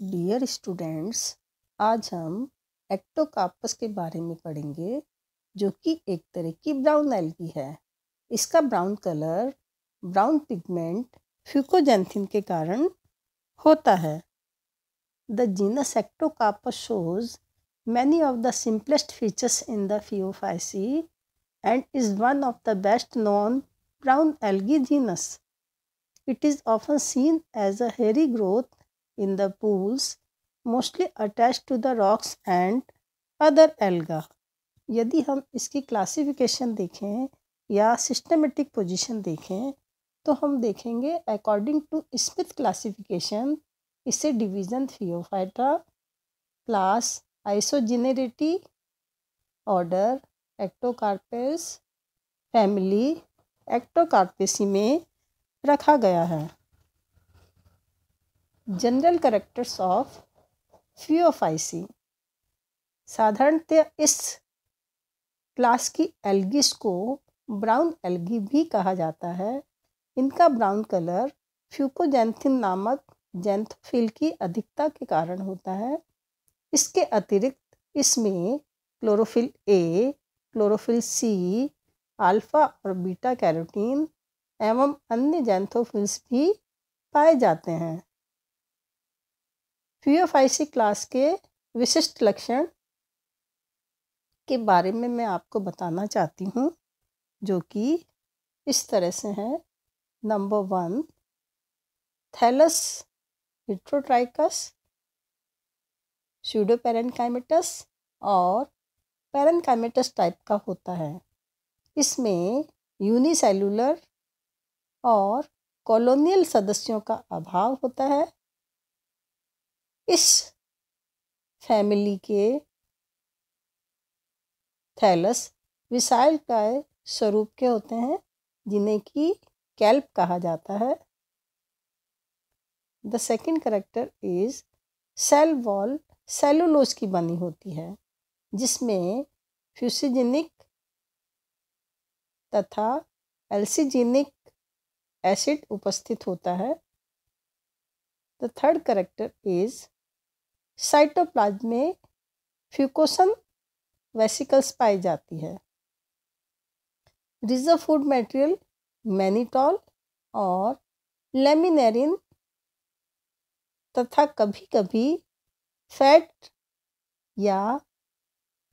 Dear students, आज हम Ectocarpus के बारे में पढ़ेंगे जो कि एक तरह की ब्राउन एल्गी है। इसका ब्राउन कलर ब्राउन पिगमेंट फ्यूकोजैंथिन के कारण होता है। The genus Ectocarpus shows many of the simplest features in the Phaeophyceae and is one of the best known brown algae genus. It is often seen as a hairy growth in the pools, mostly attached to the rocks and other alga. यदि हम इसकी classification देखें या systematic position देखें तो हम देखेंगे according to Smith classification इसे डिवीज़न थियोफाइटा, क्लास आइसोजेनेरिटी, ऑर्डर एक्टोकार्पेस, फैमिली एक्टोकार्पेसी में रखा गया है। General characters of Phaeophyceae. साधारणतः इस क्लास की एल्गीज को ब्राउन एल्गी भी कहा जाता है। इनका ब्राउन कलर फ्यूकोजैंथिन नामक जैंथोफिल की अधिकता के कारण होता है। इसके अतिरिक्त इसमें chlorophyll A, chlorophyll C, alpha और बीटा कैरोटीन एवं अन्य जैंथोफिल्स भी पाए जाते हैं। फियोफाइसी क्लास के विशिष्ट लक्षण के बारे में मैं आपको बताना चाहती हूँ, जो कि इस तरह से हैं। नंबर 1, थैलस हेट्रोट्राइकस, स्यूडोपेरेन्काइमेटस और पेरेन्काइमेटस टाइप का होता है। इसमें यूनिसेल्युलर और कॉलोनियल सदस्यों का अभाव होता है। इस फैमिली के थैलस विशालकाय स्वरूप के होते हैं, जिन्हें कि कैल्प कहा जाता है। The second character is cell wall cellulose की बनी होती है, जिसमें फ्यूसिजेनिक तथा एल्सीजेनिक एसिड उपस्थित होता है। The third character is cytoplasm में फ्यूकोसन वेसिकल्स पाई जाती है। रिजर्व फूड मटेरियल मैनिटॉल और लेमिनेरिन तथा कभी कभी फैट या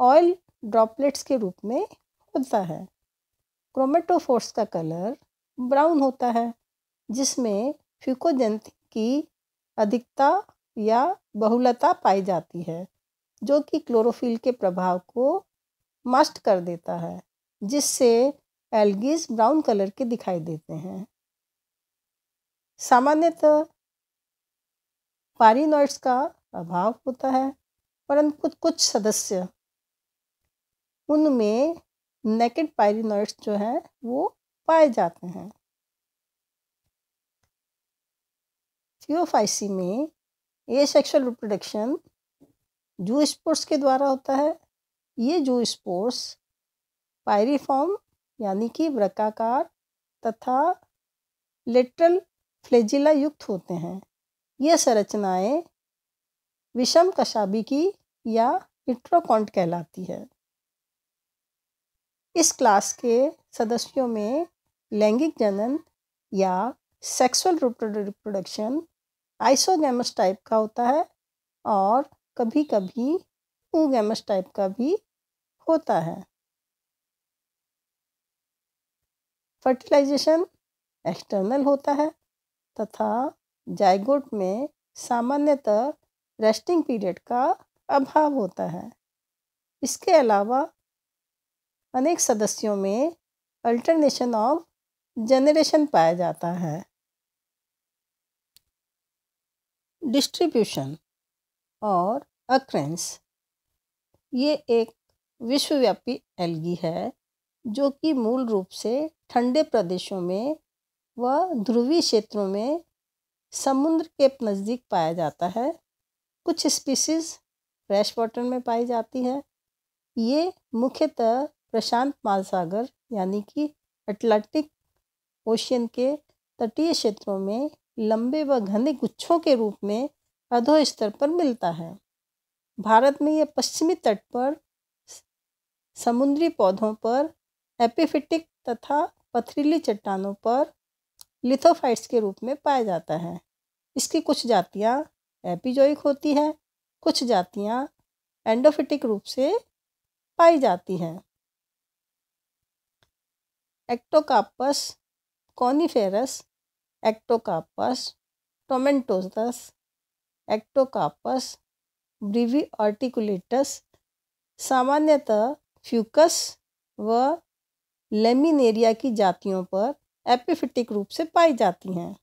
ऑयल ड्रॉपलेट्स के रूप में होता है। क्रोमेटोफोर्स का कलर ब्राउन होता है, जिसमें फ्यूकोजैंथिन की अधिकता या बहुलता पाई जाती है, जो कि क्लोरोफिल के प्रभाव को मास्ट कर देता है, जिससे एल्गीज ब्राउन कलर के दिखाई देते हैं। सामान्यतः पारिनोइड्स का अभाव होता है, परंतु कुछ सदस्य उनमें नेकेड पाइरिनोइड्स जो हैं वो पाए जाते हैं। फियोफाइसी में एसेक्सुअल रिप्रोडक्शन जूस्पोर्स के द्वारा होता है। ये जूस्पोर्स पायरिफॉर्म यानी कि वृक्काकार तथा लेटरल फ्लैजिला युक्त होते हैं। ये संरचनाएं विषम कशाभिकी या हेट्रोकॉन्ट कहलाती है। इस क्लास के सदस्यों में लैंगिक जनन या सेक्सुअल रिप्रोडक्शन आइसोगैमस टाइप का होता है और कभी कभी ऊगैमस टाइप का भी होता है। फर्टिलाइजेशन एक्सटर्नल होता है तथा जाइगोट में सामान्यतः रेस्टिंग पीरियड का अभाव होता है। इसके अलावा अनेक सदस्यों में अल्टरनेशन ऑफ जनरेशन पाया जाता है। डिस्ट्रीब्यूशन और अक्रेंस। ये एक विश्वव्यापी एल्गी है, जो कि मूल रूप से ठंडे प्रदेशों में व ध्रुवीय क्षेत्रों में समुद्र के नज़दीक पाया जाता है। कुछ स्पीसीज फ्रेश वाटर में पाई जाती है। ये मुख्यतः प्रशांत महासागर यानी कि अटलांटिक ओशियन के तटीय क्षेत्रों में लंबे व घने गुच्छों के रूप में अधोस्तर पर मिलता है। भारत में यह पश्चिमी तट पर समुद्री पौधों पर, एपिफिटिक तथा पथरीली चट्टानों पर लिथोफाइट्स के रूप में पाया जाता है। इसकी कुछ जातियाँ एपिजोइक होती हैं, कुछ जातियाँ एंडोफिटिक रूप से पाई जाती हैं। एक्टोकार्पस कॉनिफेरस, एक्टोकार्पस टोमेंटोसस, एक्टोकार्पस ब्रीवीआर्टिकुलेटस सामान्यतः फ्यूकस व लेमिनेरिया की जातियों पर एपिफिटिक रूप से पाई जाती हैं।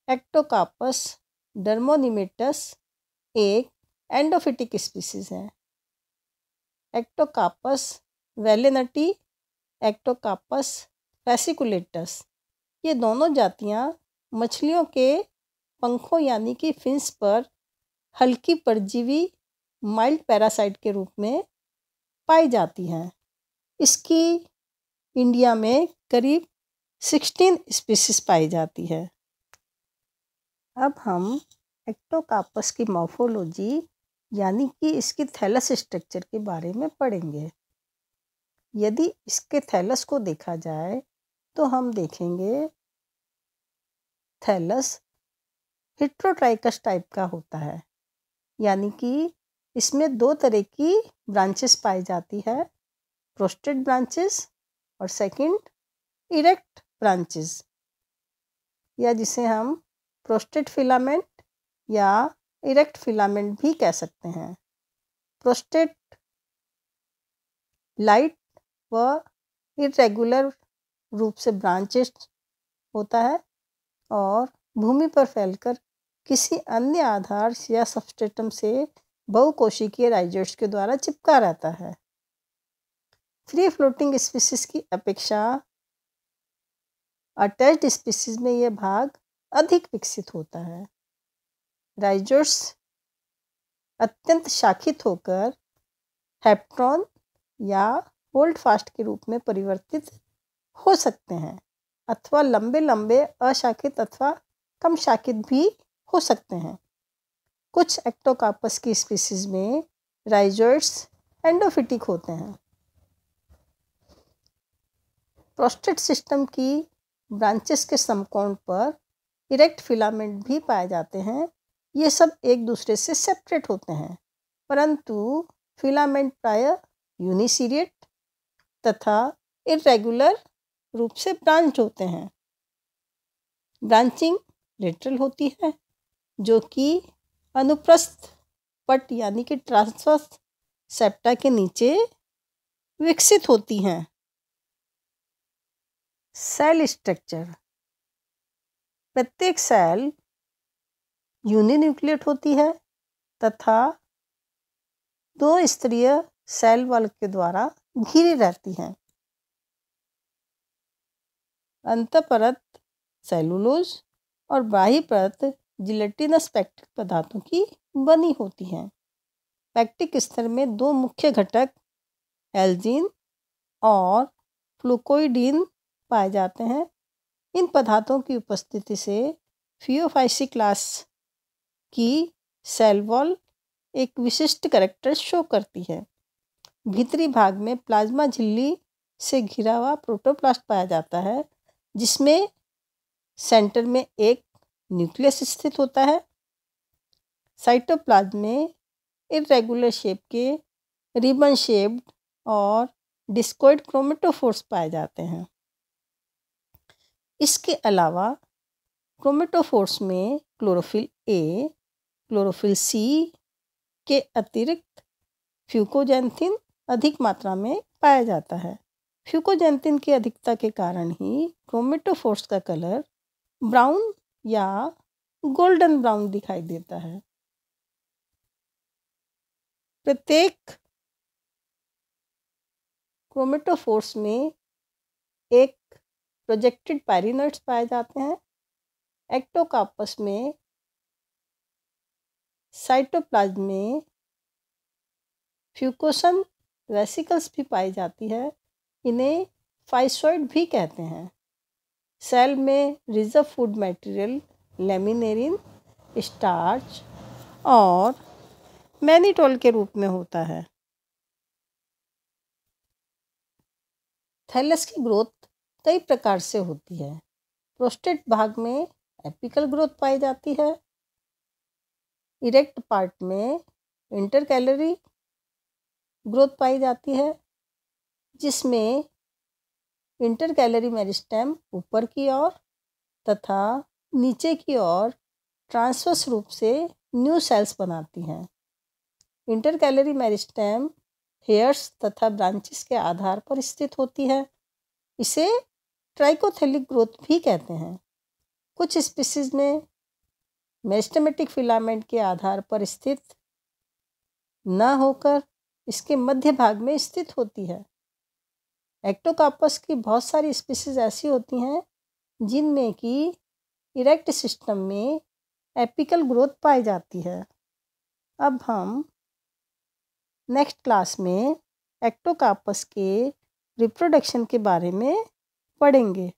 एक्टोकार्पस डर्मोनिमेटस एक एंडोफिटिक स्पीसीज है। एक्टोकार्पस वेलेनटी, एक्टोकार्पस फैसिकुलेटस, ये दोनों जातियाँ मछलियों के पंखों यानी कि फिन्स पर हल्की परजीवी माइल्ड पैरासाइट के रूप में पाई जाती हैं। इसकी इंडिया में करीब 16 स्पीसीज पाई जाती है। अब हम एक्टोकार्पस की मॉर्फोलॉजी यानी कि इसकी थैलस स्ट्रक्चर के बारे में पढ़ेंगे। यदि इसके थैलस को देखा जाए तो हम देखेंगे थैलस हेट्रोट्राइकस टाइप का होता है, यानी कि इसमें दो तरह की ब्रांचेस पाई जाती है, प्रोस्टेट ब्रांचेस और सेकंड इरेक्ट ब्रांचेस, या जिसे हम प्रोस्टेट फिलामेंट या इरेक्ट फिलामेंट भी कह सकते हैं। प्रोस्टेट लाइट व इरेगुलर रूप से ब्रांचेस होता है और भूमि पर फैलकर किसी अन्य आधार या सबस्ट्रेटम से बहुकोशिकीय राइजोइड्स के द्वारा चिपका रहता है। फ्री फ्लोटिंग स्पीसीज की अपेक्षा अटैच्ड स्पीसीज में यह भाग अधिक विकसित होता है। राइजोइड्स अत्यंत शाखित होकर हेप्ट्रॉन या होल्ड फास्ट के रूप में परिवर्तित हो सकते हैं अथवा लंबे लंबे अशाखित अथवा कम शाखित भी हो सकते हैं। कुछ एक्टोकार्पस की स्पीसीज में राइजोइड्स एंडोफिटिक होते हैं। प्रोस्टेट सिस्टम की ब्रांचेस के समकोण पर इरेक्ट फिलामेंट भी पाए जाते हैं। ये सब एक दूसरे से सेपरेट होते हैं, परंतु फिलामेंट प्रायः यूनिसीरिएट तथा इरेगुलर रूप से ब्रांच होते हैं। ब्रांचिंग लेटरल होती है, जो कि अनुप्रस्थ पट यानी कि ट्रांसवर्स सेप्टा के नीचे विकसित होती हैं। सेल स्ट्रक्चर, प्रत्येक सेल यूनिन्यूक्लिएट होती है तथा दो स्तरीय सेल वॉल के द्वारा घिरी रहती हैं। अंतःपरत सेलुलोज और बाह्य परत जिलेटिनस पैक्टिक पदार्थों की बनी होती हैं। पैक्टिक स्तर में दो मुख्य घटक एल्जीन और फ्लूकोइडीन पाए जाते हैं। इन पदार्थों की उपस्थिति से फियोफाइसी क्लास की सेल वॉल एक विशिष्ट कैरेक्टर शो करती है। भीतरी भाग में प्लाज्मा झिल्ली से घिरा हुआ प्रोटोप्लास्ट पाया जाता है, जिसमें सेंटर में एक न्यूक्लियस स्थित होता है। साइटोप्लाज्म में इरेगुलर शेप के रिबन शेप्ड और डिस्कोइड क्रोमेटोफोर्स पाए जाते हैं। इसके अलावा क्रोमेटोफोर्स में क्लोरोफिल ए, क्लोरोफिल सी के अतिरिक्त फ्यूकोजैंथिन अधिक मात्रा में पाया जाता है। फ्यूकोजैंथिन की अधिकता के कारण ही क्रोमेटोफोर्स का कलर ब्राउन या गोल्डन ब्राउन दिखाई देता है। प्रत्येक क्रोमेटोफोर्स में एक प्रोजेक्टेड पायरिनोइड्स पाए जाते हैं। एक्टोकार्पस में साइटोप्लाज्म में फ्यूकोसन वेसिकल्स भी पाई जाती है। इन्हें फाइसोइड भी कहते हैं। सेल में reserve food material laminarin, starch और मैनीटोल के रूप में होता है। थैलस की ग्रोथ कई प्रकार से होती है। प्रोस्टेट भाग में एपिकल ग्रोथ पाई जाती है। इरेक्ट पार्ट में इंटरकैलरी ग्रोथ पाई जाती है, जिसमें इंटरकैलरी मेरिस्टेम ऊपर की ओर तथा नीचे की ओर ट्रांसवर्स रूप से न्यू सेल्स बनाती हैं। इंटरकैलरी मेरिस्टेम हेयर्स तथा ब्रांचेस के आधार पर स्थित होती है। इसे ट्राइकोथेलिक ग्रोथ भी कहते हैं। कुछ स्पीसीज में मेरिस्टेमेटिक फिलामेंट के आधार पर स्थित न होकर इसके मध्य भाग में स्थित होती है। एक्टोकार्पस की बहुत सारी स्पीसीज ऐसी होती हैं जिनमें कि इरेक्ट सिस्टम में एपिकल ग्रोथ पाई जाती है। अब हम नेक्स्ट क्लास में एक्टोकार्पस के रिप्रोडक्शन के बारे में पढ़ेंगे।